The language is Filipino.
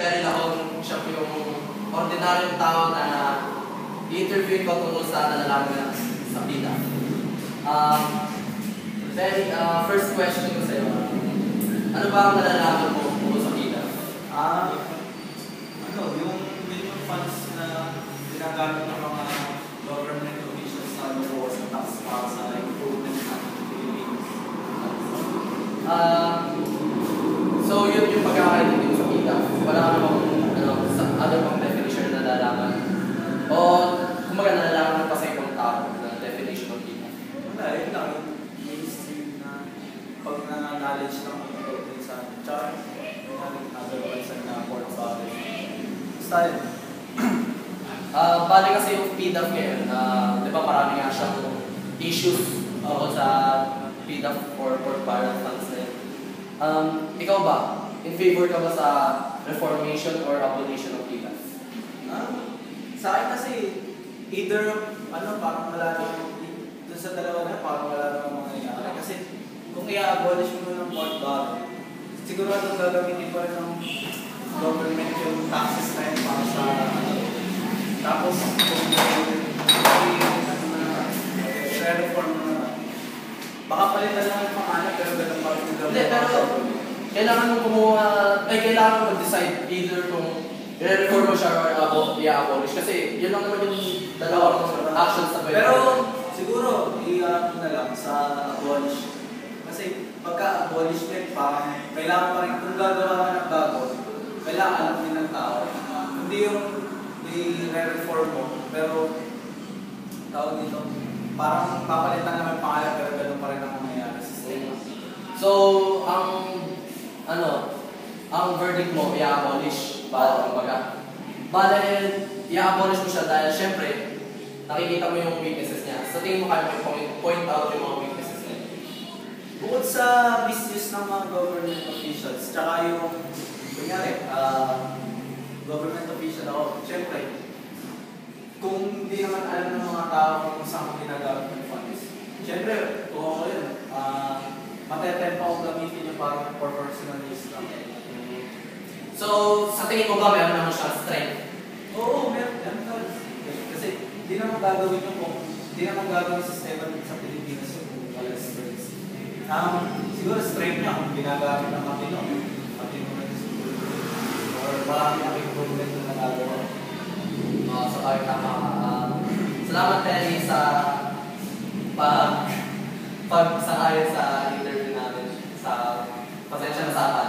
Ferry Lahon, siya po yung ordinaryong tao na i-interview ko tungkol sa nalalaman sa PIDA. Ferry, first question ko sa'yo. Ano ba ang nalalaman mo tungkol sa PIDA? Yung minimum funds na ginagamit ng mga government officials na luwas na tax para sa improvement ng Philippines. So yun yung pagkakaintindi mo sa PIDA. Wala ka namang other pang definition na nalalaman? O kumaga nalalaman pa sa ibang tao na definition ng PIDA? Wala, yun lang. Yung mainstream na pag na-knowledge lang ang ito sa tsaka otherwise na port body. Style. Bali kasi yung PIDA ngayon, di ba marami nga siyang issues sa PIDA or port barrel funds na yun. Ikaw ba? In favor ka ba sa reformation or abolition of PIDA? Sa akin kasi, either, parang wala nang, dun sa dalawa na, parang wala nang mangyayari. Kasi, kung i-abolish mo ng port barrel, sigurado gagamitin pa rin ng government yung taxes na yun para sa tapos kung reform na baka palitan lang yung pangalan pero ganun pa rin yung hindi, pero kailangan mo kailangan mo mag-decide either kung i-reform mo siya or i-abolish kasi yun lang naman yung dalawang actions na pwede. Pero siguro i-ano na lang sa abolish kasi pagka-abolish din parang kailangan pa rin kung gagawa ka ng bago kailangan alam din ng tao. Hindi yung i-reform mo, pero tawag dito, parang papalitan naman pangalan pero gano'n pa rin ang mangyayari sa sistema. So, ang verdict mo, i-abolish ba? Bale, i-abolish mo siya dahil syempre, nakikita mo yung weaknesses niya. Sa tingin mo kaya mo point out yung mga weaknesses niya? Bukod sa misuse ng mga government officials, tsaka yung kunyari, government official ako, syempre, kung hindi naman alam ng mga tao kung saan ko ginagamit ng funds, syempre, kung ako yun, matetempa akong gamitin yung parang for personal use lang. So, sa tingin mo ba meron naman siyang strength? Oo, meron. Kasi hindi naman gagawin yung hindi naman gagawin yung sistema sa Pilipinas yung kung wala strength. Siguro strength niya kung ginagamit ng matino na siguro. Or marami ang improvement na nagagawa. So, tayo tama. Salamat, Terry, sa pag-sangayon sa interview namin. Pasensya na sa